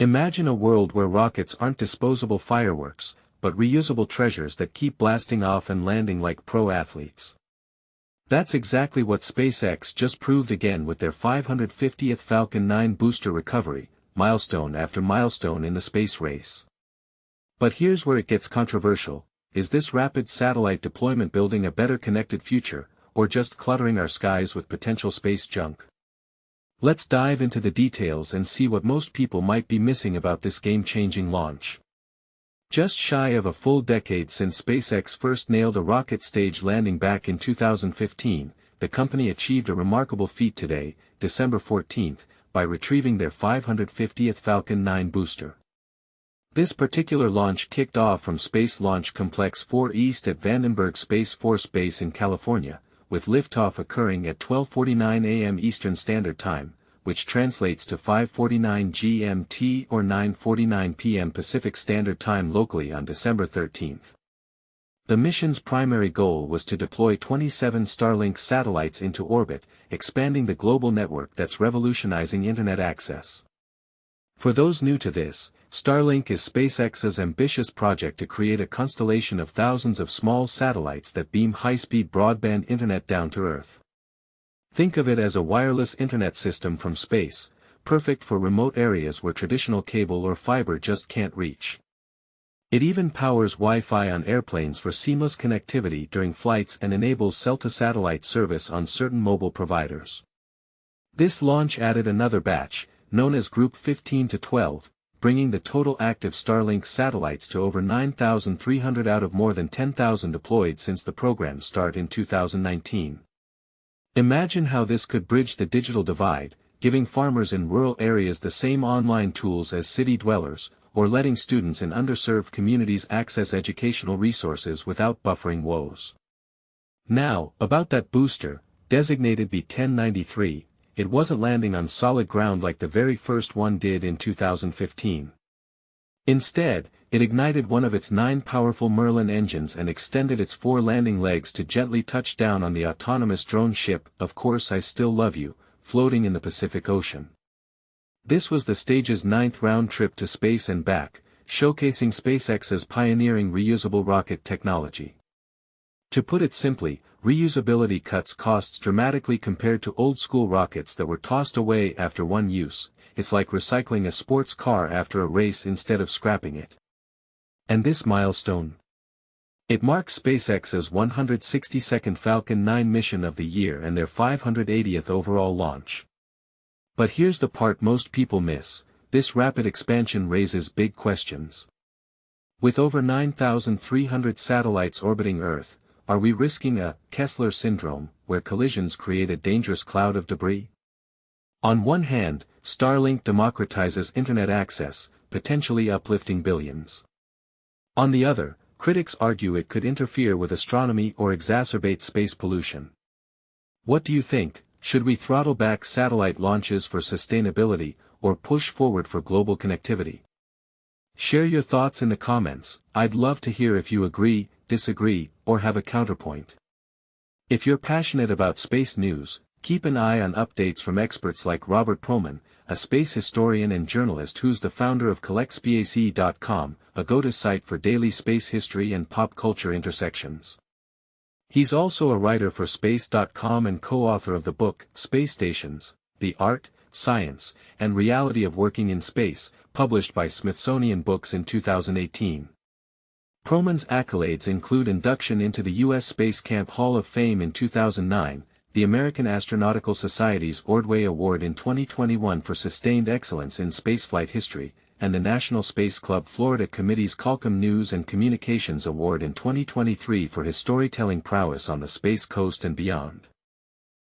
Imagine a world where rockets aren't disposable fireworks, but reusable treasures that keep blasting off and landing like pro athletes. That's exactly what SpaceX just proved again with their 550th Falcon 9 booster recovery, milestone after milestone in the space race. But here's where it gets controversial: is this rapid satellite deployment building a better connected future, or just cluttering our skies with potential space junk? Let's dive into the details and see what most people might be missing about this game-changing launch. Just shy of a full decade since SpaceX first nailed a rocket stage landing back in 2015, the company achieved a remarkable feat today, December 14, by retrieving their 550th Falcon 9 booster. This particular launch kicked off from Space Launch Complex 4 East at Vandenberg Space Force Base in California, with liftoff occurring at 12:49 a.m. Eastern Standard Time, which translates to 5:49 GMT or 9:49 p.m. Pacific Standard Time locally on December 13. The mission's primary goal was to deploy 27 Starlink satellites into orbit, expanding the global network that's revolutionizing internet access. For those new to this, Starlink is SpaceX's ambitious project to create a constellation of thousands of small satellites that beam high-speed broadband internet down to Earth. Think of it as a wireless internet system from space, perfect for remote areas where traditional cable or fiber just can't reach. It even powers Wi-Fi on airplanes for seamless connectivity during flights and enables cell-to-satellite service on certain mobile providers. This launch added another batch, known as Group 15 to 12, bringing the total active Starlink satellites to over 9,300 out of more than 10,000 deployed since the program's start in 2019. Imagine how this could bridge the digital divide, giving farmers in rural areas the same online tools as city dwellers, or letting students in underserved communities access educational resources without buffering woes. Now, about that booster, designated B-1093, it wasn't landing on solid ground like the very first one did in 2015. Instead, it ignited one of its 9 powerful Merlin engines and extended its 4 landing legs to gently touch down on the autonomous drone ship, Of Course I Still Love You, floating in the Pacific Ocean. This was the stage's 9th round trip to space and back, showcasing SpaceX's pioneering reusable rocket technology. To put it simply, reusability cuts costs dramatically compared to old-school rockets that were tossed away after one use. It's like recycling a sports car after a race instead of scrapping it. And this milestone? It marks SpaceX's 162nd Falcon 9 mission of the year and their 580th overall launch. But here's the part most people miss: this rapid expansion raises big questions. With over 9,300 satellites orbiting Earth, are we risking a Kessler syndrome, where collisions create a dangerous cloud of debris? On one hand, Starlink democratizes internet access, potentially uplifting billions. On the other, critics argue it could interfere with astronomy or exacerbate space pollution. What do you think? Should we throttle back satellite launches for sustainability, or push forward for global connectivity? Share your thoughts in the comments. I'd love to hear if you agree, disagree, or have a counterpoint. If you're passionate about space news, keep an eye on updates from experts like Robert Proman, a space historian and journalist who's the founder of collectspace.com, a go-to site for daily space history and pop culture intersections. He's also a writer for Space.com and co-author of the book, Space Stations: The Art, Science, and Reality of Working in Space, published by Smithsonian Books in 2018. Proman's accolades include induction into the U.S. Space Camp Hall of Fame in 2009, the American Astronautical Society's Ordway Award in 2021 for sustained excellence in spaceflight history, and the National Space Club Florida Committee's Qualcomm News and Communications Award in 2023 for his storytelling prowess on the Space Coast and beyond.